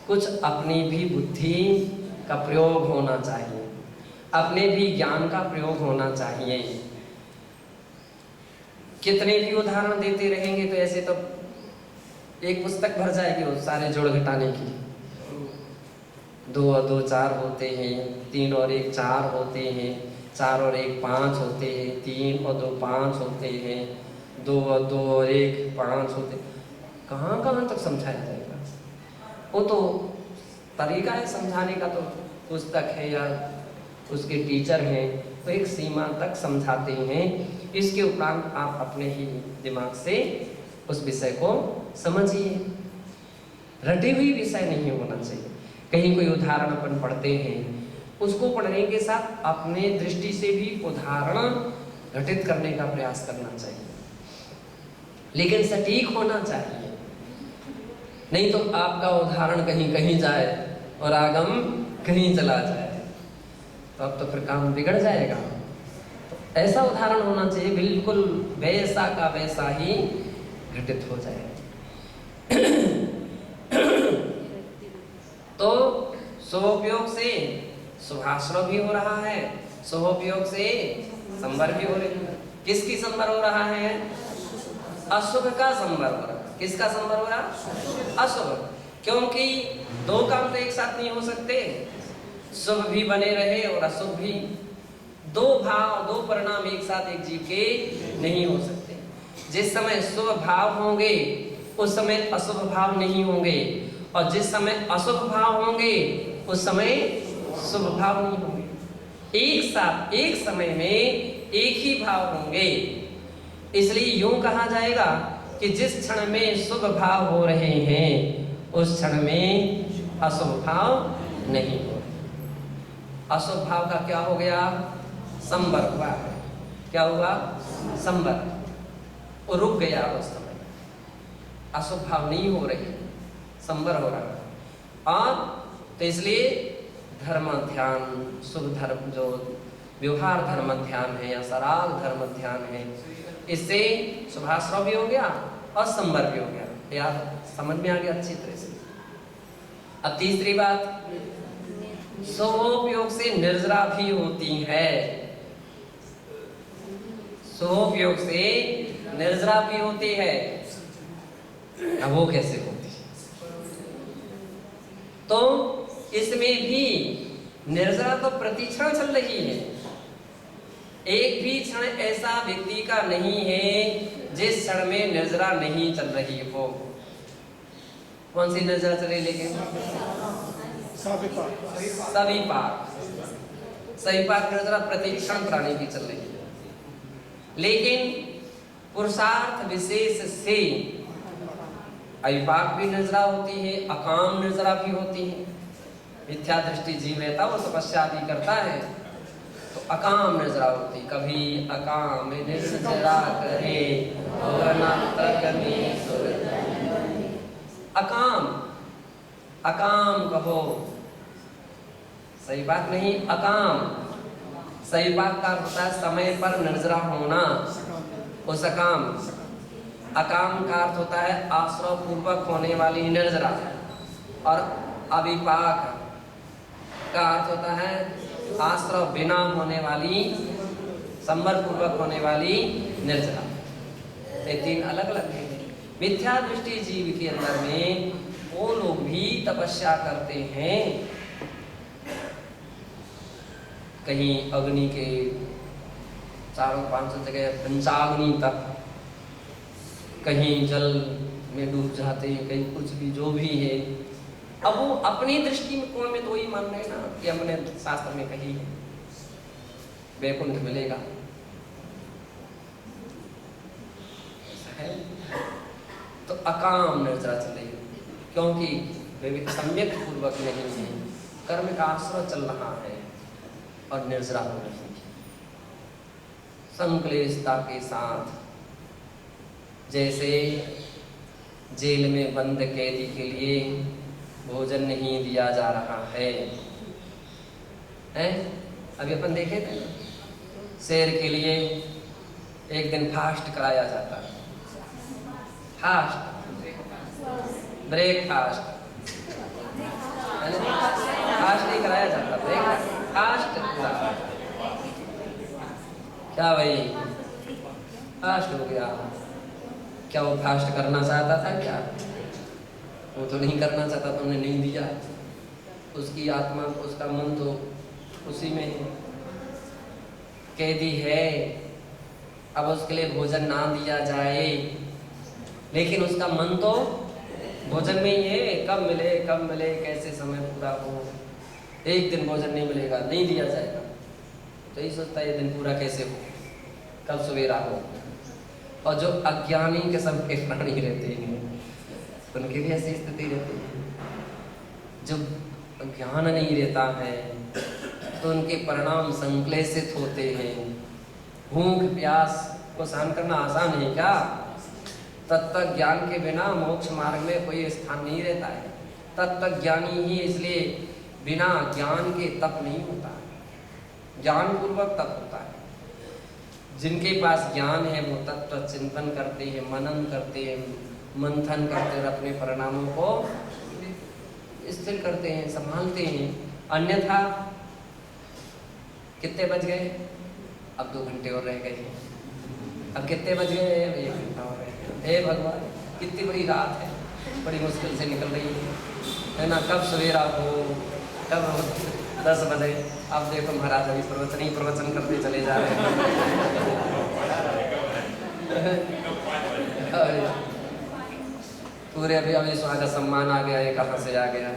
कुछ अपनी भी बुद्धि का प्रयोग होना चाहिए, अपने भी ज्ञान का प्रयोग होना चाहिए। कितने भी उदाहरण देते रहेंगे तो ऐसे तो एक पुस्तक भर जाएगी वो सारे जोड़ घटाने की। 2 और 2 4 होते हैं, 3 और 1 4 होते हैं, 4 और 1 5 होते हैं, 3 और 2 5 होते हैं, 2 और 2 और 1 5 होते हैं। कहाँ कहाँ तक समझाया जाएगा? वो तो तरीका है समझाने का, तो पुस्तक है या उसके टीचर हैं तो एक सीमा तक समझाते हैं। इसके उपरांत आप अपने ही दिमाग से उस विषय को समझिए। रटे हुई विषय नहीं होना चाहिए। कहीं कोई उदाहरण अपन पढ़ते हैं, उसको पढ़ने के साथ अपने दृष्टि से भी उदाहरण घटित करने का प्रयास करना चाहिए, लेकिन सटीक होना चाहिए। नहीं तो आपका उदाहरण कहीं कहीं जाए और आगम कहीं चला जाए, तो अब तो फिर काम बिगड़ जाएगा। तो ऐसा उदाहरण होना चाहिए, बिल्कुल वैसा का वैसा ही घटित हो जाए। तो स्वोपयोग से शुभाश्रव भी हो रहा है, स्वोपयोग से संवर भी हो रही है। किसकी संवर हो रहा है? अशुभ का संवर हो रहा है। किसका संवर हो रहा है? अशुभ। क्योंकि दो काम तो एक साथ नहीं हो सकते, शुभ भी बने रहे और अशुभ भी। दो भाव, दो परिणाम एक साथ एक जीव के नहीं हो सकते। जिस समय शुभ भाव होंगे उस समय अशुभ भाव नहीं होंगे, और जिस समय अशुभ भाव होंगे उस समय शुभ भाव नहीं होंगे। एक साथ एक समय में एक ही भाव होंगे। इसलिए यूं कहा जाएगा कि जिस क्षण में शुभ भाव हो रहे हैं उस क्षण में अशुभ भाव नहीं हो रहे। अशुभ भाव का क्या हो गया? संवर हुआ। क्या हुआ? संवर। वो रुक गया उस समय, अशुभ भाव नहीं हो रही, संवर हो रहा है। और तो इसलिए धर्म ध्यान, शुभ धर्म, जो व्यवहार धर्म ध्यान है या सराग धर्म ध्यान है, इससे शुभाश्रव भी हो गया और संवर भी हो गया। यार समझ में आ गया अच्छी तरह से। अब तीसरी बात, स्वोपयोग से निर्जरा भी होती है। स्वोपयोग से निर्जरा भी होती है। अब वो कैसे होती है? तो इसमें भी निर्जरा तो प्रतिक्षण चल रही है। एक भी क्षण ऐसा व्यक्ति का नहीं है जिस क्षण में निर्जरा नहीं चल रही हो। कौन सी निर्जरा चले? लेकिन सभी पाक निर्जरा प्रतिक्षण प्राणी की चल रही है। लेकिन पुरुषार्थ विशेष से अविपाक भी निर्जरा होती है, अकाम निर्जरा भी होती है। मिथ्या दृष्टि जीव रहता, वो तपस्या भी करता है तो अकाम निर्जरा होती। कभी अकाम निर्जरा करे अकाम, अकाम कहो, सही बात नहीं, अकाम। सही बात का होता है समय पर निर्जरा होना, उस अकाम। अकाम का अर्थ होता है आश्रव पूर्वक होने वाली निर्जरा, और अविपाक का अर्थ होता है आश्रव बिना होने वाली, संवर पूर्वक होने वाली निर्जरा। ये तीन अलग अलग हैं। मिथ्या दृष्टि जीव के अंदर में वो लोग भी तपस्या करते हैं, कहीं अग्नि के 400-500 जगह पंचाग्नि तक, कहीं जल में डूब जाते हैं, कहीं कुछ भी, जो भी है। अब वो अपनी दृष्टि में कोण में तो वही मान रहे ना कि हमने शास्त्र में कही है वैकुंठ मिलेगा, ऐसा है। तो अकाम निर्जरा चल रही है, क्योंकि वे सम्यक पूर्वक नहीं है, कर्म का आश्रय चल रहा है और निर्जरा हो रही है संक्लेशता के साथ। जैसे जेल में बंद कैदी के लिए भोजन नहीं दिया जा रहा है, हैं? अभी अपन देखे थे शेर के लिए एक दिन फास्ट कराया जाता है, फास्ट, ब्रेकफास्ट, फास्ट नहीं कराया जाता, ब्रेकफास्ट। क्या भाई फास्ट हो गया? क्या वो फास्ट करना चाहता था? क्या वो तो नहीं करना चाहता, तो उन्हें नहीं दिया। उसकी आत्मा, उसका मन तो उसी में है, कैदी है। अब उसके लिए भोजन ना दिया जाए, लेकिन उसका मन तो भोजन में ही है। कब मिले, कैसे समय पूरा हो, एक दिन भोजन नहीं मिलेगा, नहीं दिया जाएगा, तो यही सोचता है ये दिन पूरा कैसे हो, कल सवेरा हो। और जो अज्ञानी किस्म के प्राणी रहते हैं उनकी भी ऐसी स्थिति रहती है। जो ज्ञान नहीं रहता है तो उनके परिणाम संक्लेशित होते हैं। भूख प्यास को सहन करना आसान है क्या? तत्व ज्ञान के बिना मोक्ष मार्ग में कोई स्थान नहीं रहता है। तत्व ज्ञानी ही इसलिए बिना ज्ञान के तप नहीं होता है, ज्ञान पूर्वक तप होता है। जिनके पास ज्ञान है वो तत्व चिंतन करते हैं, मनन करते हैं, मंथन करते और अपने परिणामों को स्थिर करते हैं, संभालते हैं। अन्यथा कितने बज गए? अब 2 घंटे और रह गए। अब कितने बज गए? अब 1 घंटा और रह गया। हे भगवान, कितनी बड़ी रात है, बड़ी मुश्किल से निकल रही है ना। कब सवेरा हो, कब 10 बजे। अब देखो महाराज अभी प्रवचन ही प्रवचन करते चले जा रहे हैं। पूरे अभी स्वागत सम्मान आ गया है, कहाँ से आ गया?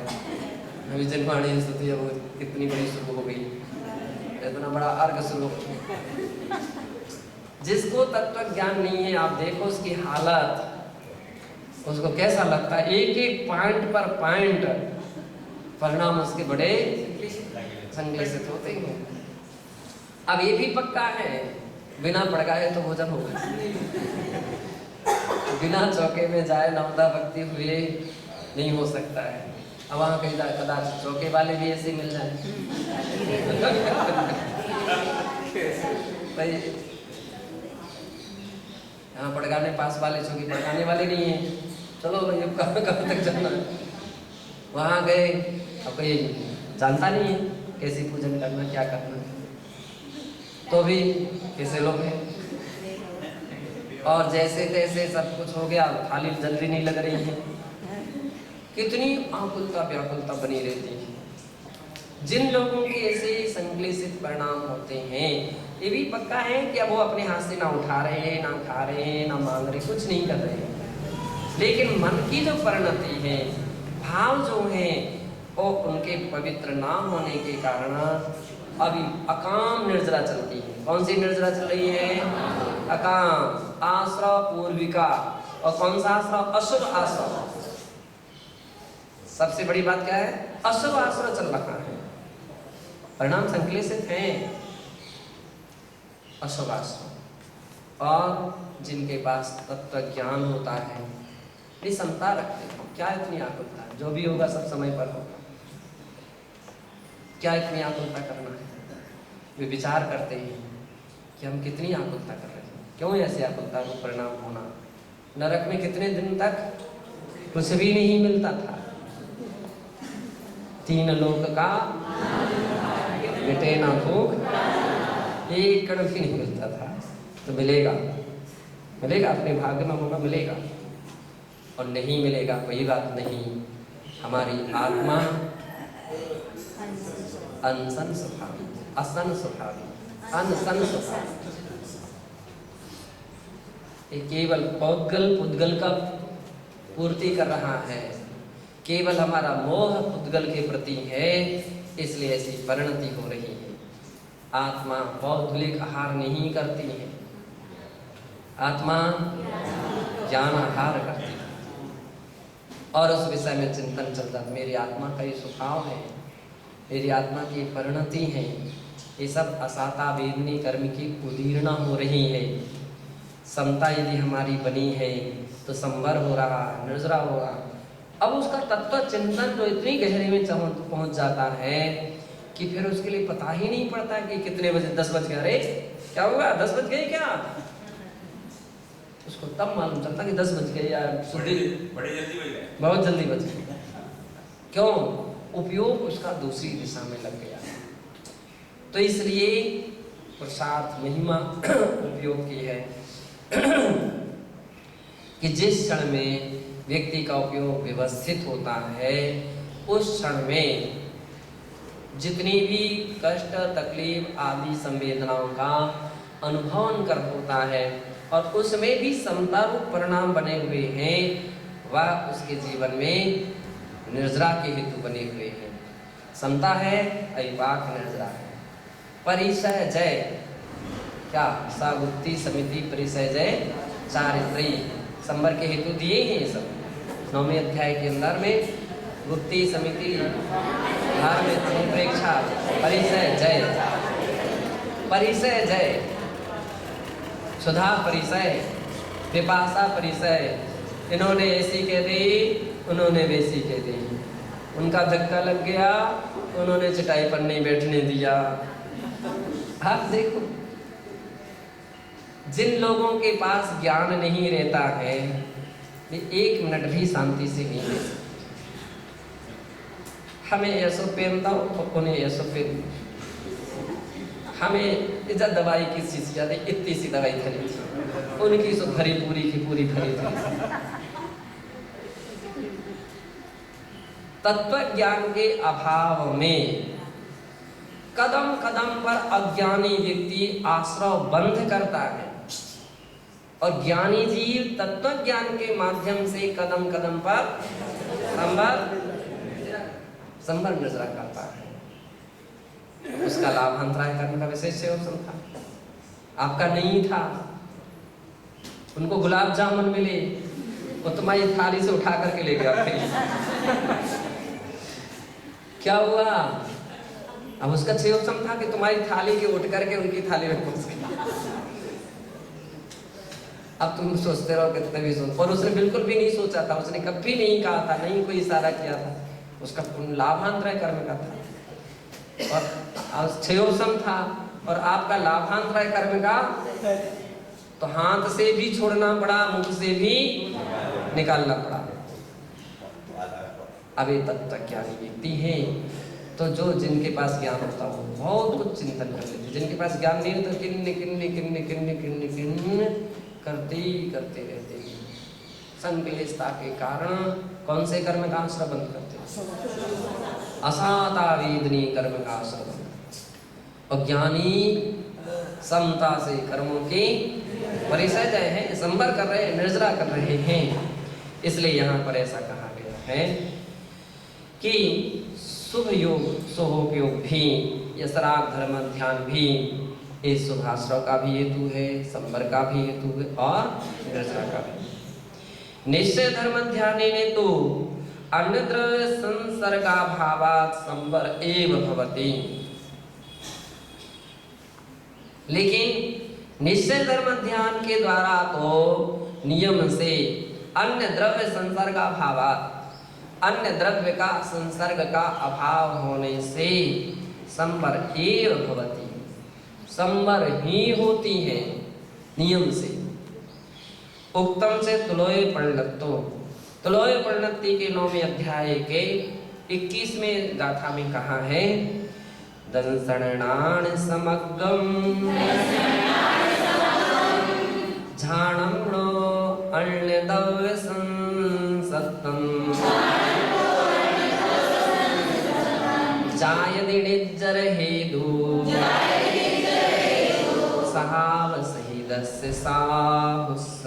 अभी जनवाणी स्तुति है वो कितनी बड़ी शुरू हो गई, इतना बड़ा अर्घ शुरू। जिसको तत्व ज्ञान नहीं है, आप देखो उसकी हालत, उसको कैसा लगता है। एक एक पॉइंट पर पॉइंट परिणाम उसके बड़े संक्लेशित होते हैं। अब ये भी पक्का है, बिना पड़काए तो भोजन होगा, बिना चौके में जाए नवदा भक्ति हुए नहीं हो सकता है। अब वहाँ कहीं कदाच चौके वाले भी ऐसे मिल जाए भाई, यहाँ पड़काने पास वाले चौकी पड़काने वाले नहीं है। चलो भाई अब कहाँ तक जाना है। वहाँ गए, अब कोई जानता नहीं है कैसे पूजन करना, क्या करना, तो भी कैसे लोग हैं। और जैसे तैसे सब कुछ हो गया, थाली जल्दी नहीं लग रही है। कितनी आकुलता व्याकुलता बनी रहती है। जिन लोगों के ऐसे संक्लेशित परिणाम होते हैं, ये भी पक्का है कि अब वो अपने हाथ से ना उठा रहे हैं, ना खा रहे हैं, ना मांग रहे, कुछ नहीं कर रहे हैं। लेकिन मन की जो परिणति है, भाव जो है, वो उनके पवित्र ना होने के कारण अभी अकाम निर्जरा चलती है। कौन सी निर्जरा चल रही है? अकाम आश्रव पूर्विका। और कौन सा आश्रव? अशुभ आश्रव। सबसे बड़ी बात क्या है? अशुभ आश्रव चल रहा है, परिणाम संक्लेशित हैं। अशुभ आश्रव। और जिनके पास तत्व ज्ञान होता है, ये क्षमता रखते हैं। क्या इतनी आकुलता है? जो भी होगा सब समय पर होगा। क्या इतनी आकुलता करना है? वे विचार करते हैं कि हम कितनी आकुलता कर रहे हैं, क्यों ऐसे आकुलता को परिणाम होना। नरक में कितने दिन तक कुछ भी नहीं मिलता था, 3 लोक का मिटे ना भूख, एक कण भी नहीं मिलता था। तो मिलेगा, मिलेगा, अपने भाग्य में होगा, मिलेगा। और नहीं मिलेगा कोई बात नहीं, हमारी आत्मा अनसन स्वभावी, असन स्वभावी, अनसन स्वभावी। ये केवल पौद्गल पुद्गल का पूर्ति कर रहा है, केवल हमारा मोह पुद्गल के प्रति है, इसलिए ऐसी परिणति हो रही है। आत्मा पौद्गलिक आहार नहीं करती है, आत्मा ज्ञान आहार करती है। और उस विषय में चिंतन चलता है, मेरी आत्मा का ये स्वभाव है, मेरी आत्मा की परिणति है। ये सब असाता वेदनी कर्म की उदीर्णा हो रही है। समता यदि हमारी बनी है तो संवर हो रहा, निर्जरा हो रहा। अब उसका तत्व चिंतन जो इतनी गहरे में पहुंच जाता है कि फिर उसके लिए पता ही नहीं पड़ता कि कितने बजे, 10 बज गए, अरे क्या हुआ, 10 बज गए क्या? उसको तब मालूम चलता कि 10 बज गए यार, बड़ी जल्दी बज गए, बहुत जल्दी बज गए। क्यों? उपयोग उसका दूसरी दिशा में लग गया। तो इसलिए प्रसाद महिमा उपयोग की है कि जिस क्षण में व्यक्ति का उपयोग व्यवस्थित होता है, उस क्षण में जितनी भी कष्ट तकलीफ आदि संवेदनाओं का अनुभव कर होता है और उसमें भी समता रूप परिणाम बने हुए हैं, वह उसके जीवन में निर्जरा के हेतु बने हुए हैं। समता है, अविपाक निर्जरा है। परिसय जय क्या सागुप्ती समिति परिसय जय चारित्री संबर के हेतु दिए हैं ये सब 9वें अध्याय के अंदर में। गुप्ती समिति धार्मिक अनुप्रेक्षा परिसय जय, परिसय जय, सुधा परिसय, विपाशा परिसय। इन्होंने ऐसी कह दी, उन्होंने वैसी कह दी, उनका धक्का लग गया, उन्होंने चटाई पर नहीं बैठने दिया। आप देखो, जिन लोगों के पास ज्ञान नहीं रहता है वे 1 मिनट भी शांति से नहीं रह सकते। हमें ऐसो पहनता हो, उन्हें ऐसो पहन, हमें इज्जत दवाई की चीज याद है, इतनी सी दवाई खरीदी, उनकी सो भरी पूरी की पूरी भरी थी। तत्व ज्ञान के अभाव में कदम कदम पर अज्ञानी व्यक्ति आश्रय बंध करता है और ज्ञानी जीव तत्व ज्ञान के माध्यम से कदम कदम पर संभल नजरा करता है। उसका लाभांतराय करने का विशेष अवसर था, आपका नहीं था। उनको गुलाब जामुन मिले, वो तुम्हारी थाली से उठा करके ले गया क्या हुआ? अब उसका क्षेम था कि तुम्हारी थाली के उठ करके उनकी थाली में घुस गया। अब तुम सोचते रहो कितने भी सोच, और उसने बिल्कुल भी नहीं सोचा था, उसने कभी नहीं कहा था, नहीं कोई इशारा किया था, उसका लाभांतराय कर्म का था और क्षेम था और आपका लाभांतराय कर्म का, तो हाथ से भी छोड़ना पड़ा, मुख से भी निकालना पड़ा। अब ये तत्व ज्ञानी व्यक्ति है तो जो जिनके पास ज्ञान होता है वो बहुत कुछ चिंतन कर लेते, जिनके पास ज्ञान नहीं होता किन्न किन्न किन्न किन्न किन्न किन्न करते करते रहते हैं। संकलेशता के कारण कौन से कर्म का आश्रय बंद करते हैं? असाता वेदनी कर्म का आश्रय बंद। और ज्ञानी समता से कर्मों के परिसय जय है, संबर कर रहे हैं, निर्जरा कर रहे हैं। इसलिए यहाँ पर ऐसा कहा गया है कि शुभ योग शुभ योग भी, यशराग धर्म ध्यान भी इस शुभाश्रय का भी हेतु है, संबर का भी हेतु है और निर्जरा का भी। निश्चय धर्म ध्यान ने तो अन्यत्र संसर्गा भावात संबर एव भवति। लेकिन निश्चय धर्म ध्यान के द्वारा तो नियम से अन्य द्रव्य संसर्गा भावात, अन्य द्रव्य का संसर्ग का अभाव होने से संबर एव भवति, संबर ही होती है नियम से। उक्तम से तुलोय परिणत्तो, तुलोय परिणति के 9वें अध्याय के 21वें गाथा में कहा है, दंसणान समग्गम झाणम्नो अन्यदव्य संसत्तम जायदि निज्जर हेतु सहाव सहिदस्य साहुस्स।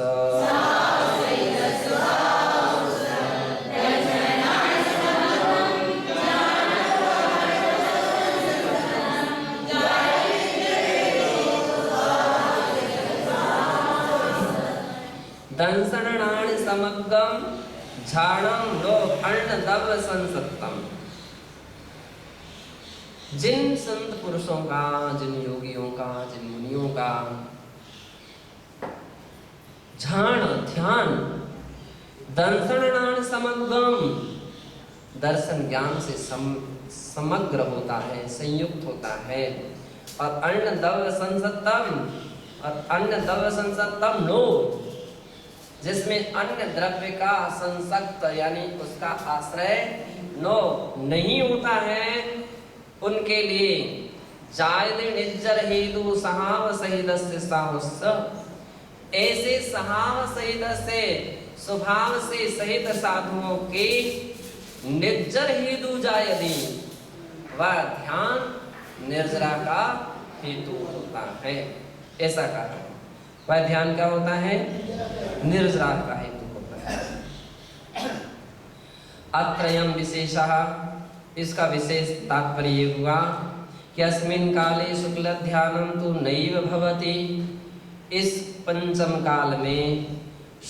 दंसणान समग्गम झाणम लो अन्नदव संसत्तम। जिन संत पुरुषों का, जिन योगियों का, जिन मुनियों का झाण ध्यान दंसणान समग्गम, दर्शन ज्ञान से समग्र होता है, संयुक्त होता है, और अन्न द्रव्य संसत्तम, और अन्न द्रव्य संसत्तम नो, जिसमें अन्य द्रव्य का संसक्त यानी उसका आश्रय नो नहीं होता है, उनके लिए जायदि निज्जर हेतु सहाव सहिदस्य साहुस्स। ऐसे सहाव सहित से स्वभाव से सहित साधुओं के निज्जर हेतु जायदि, वह ध्यान निर्जरा का हेतु होता है। ऐसा कहा, वह ध्यान क्या होता है? निर्जरा का हेतु होता है। अत्रयम विशेषः, इसका विशेष तात्पर्य हुआ कि अस्मिन् काले शुक्ल ध्यानम तो नैव भवति। इस पंचम काल में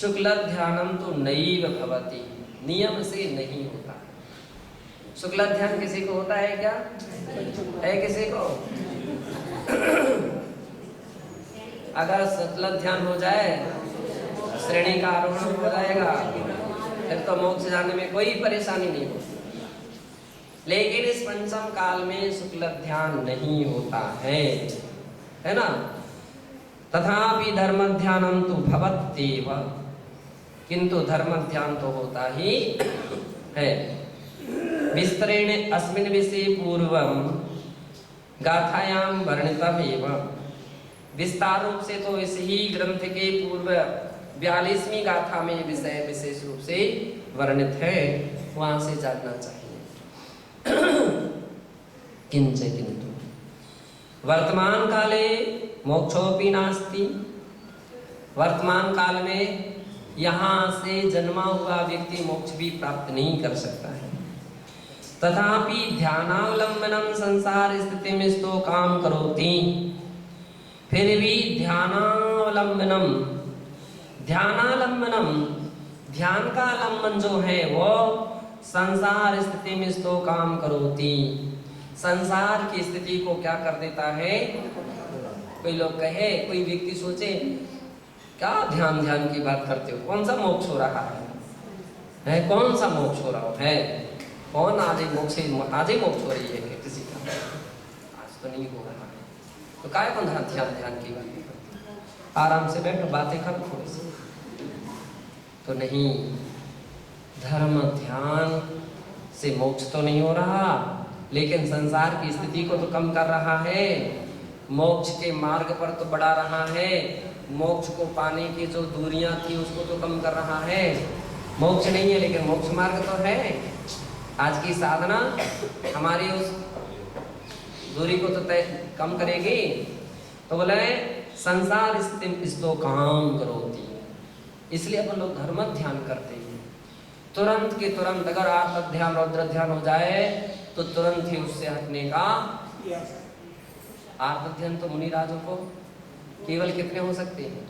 शुक्ल ध्यानम तो नैव भवति, नियम से नहीं होता। शुक्ल ध्यान किसी को होता है क्या? है किसी को? अगर शुक्ल ध्यान हो जाए, श्रेणी का आरोहण हो जाएगा, फिर तो मोक्ष जाने में कोई परेशानी नहीं होती। लेकिन इस पंचम काल में शुक्ल ध्यान नहीं होता है ना। तथापि धर्म ध्यानम तो भवत्येव, किंतु धर्म ध्यान तो होता ही है। विस्तरेण अस्मिन् विषये पूर्वम गाथायाम वर्णितम् एव। विस्तार रूप से तो इस ही ग्रंथ के पूर्व 42वीं गाथा में विषय विशेष रूप से वर्णित है, वहां से जानना चाहिए। किंच किंतु वर्तमान काले मोक्षोपि नास्ति। वर्तमान काल में यहाँ से जन्मा हुआ व्यक्ति मोक्ष भी प्राप्त नहीं कर सकता है। तथापि ध्यानावलंबनम संसार स्थिति में स्तो काम करोति। फिर भी ध्यानावलंबनम, ध्यान का आलम्बन जो है वो संसार स्थिति में स्तो काम करोति, संसार की स्थिति को क्या कर देता है। कोई लोग कहे, कोई व्यक्ति सोचे क्या ध्यान की बात करते हो, कौन सा मोक्ष हो रहा है, कौन सा मोक्ष हो रहा है, कौन आज ही मोक्ष हो रही है कि किसी का आज तो नहीं हो रहा है, तो काय कौन ध्यान की बात करते, आराम से बैठो, बातें करो थोड़ी सी। तो नहीं, धर्म ध्यान से मोक्ष तो नहीं हो रहा, लेकिन संसार की स्थिति को तो कम कर रहा है, मोक्ष के मार्ग पर तो बढ़ा रहा है, मोक्ष को पाने की जो दूरियां थी उसको तो कम कर रहा है। मोक्ष नहीं है लेकिन मोक्ष मार्ग तो है। आज की साधना हमारी उस दूरी को तो कम करेगी। तो बोले संसार स्थिति काम करोति, इसलिए अपन लोग धर्म ध्यान करते हैं। तुरंत के तुरंत अगर आत्म ध्यान रौद्र ध्यान हो जाए तो तुरंत ही उससे हटने का। आत्म ध्यान तो मुनि राजों को केवल कितने हो सकते हैं?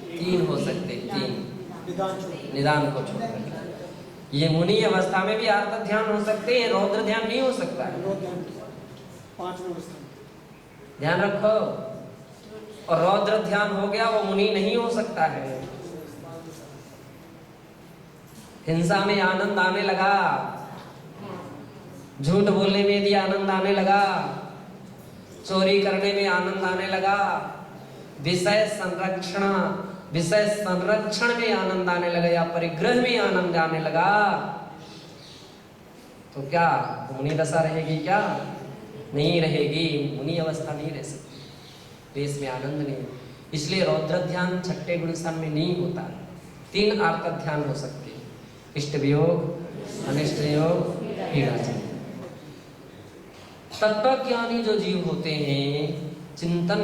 3 हो सकते, 3 निदान को छोड़कर। ये मुनि अवस्था में भी आत्म ध्यान हो सकते हैं, रौद्र ध्यान नहीं हो सकता है। ध्यान रखो, और रौद्र ध्यान हो गया वो मुनि नहीं हो सकता है। हिंसा में आनंद आने लगा, झूठ बोलने में भी आनंद आने लगा, चोरी करने में आनंद आने लगा, विषय संरक्षण में आनंद आने लगा, या परिग्रह में आनंद आने लगा, तो क्या मुनि दशा रहेगी? क्या नहीं रहेगी, मुनि अवस्था नहीं रह सकती, इसमें आनंद नहीं। इसलिए रौद्र ध्यान छठे गुण स्थान में नहीं होता। 3 आर्त ध्यान हो सकते हैं, इष्ट वियोग, अनिष्ट योग, पीड़ा। तत्वज्ञानी जो जीव होते हैं, चिंतन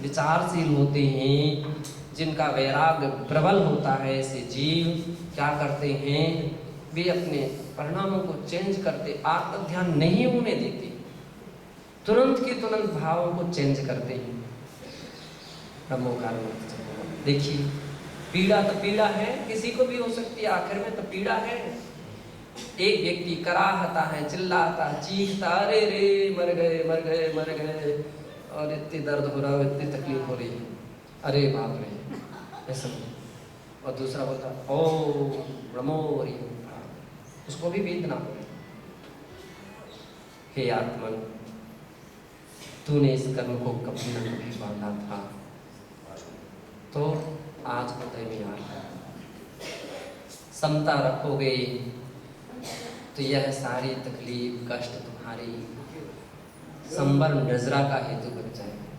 विचारशील होते हैं, जिनका वैराग्य प्रबल होता है, ऐसे जीव क्या करते हैं, वे अपने परिणामों को चेंज करते, आत्म ध्यान नहीं होने देते, तुरंत के तुरंत भावों को चेंज करते हैं। देखिए, पीड़ा तो पीड़ा है, किसी को भी हो सकती है, आखिर में तो पीड़ा है। एक व्यक्ति कराहता है, चिल्लाता है, चीखता, अरे रे मर गए, और इतनी दर्द हो रहा है, इतनी तकलीफ हो रही है, अरे बाप रे, ऐसा। और दूसरा बोलता, ओ ब्रह्मोरी, उसको भी वेदना हो रही। हे आत्मन, तूने इस कर्म को कभी न कभी बांधा था, तो आज हृदय में आ रहा, समता रखोगे तो यह सारी तकलीफ कष्ट तुम्हारी संबर नजरा का हेतु बन जाएगा।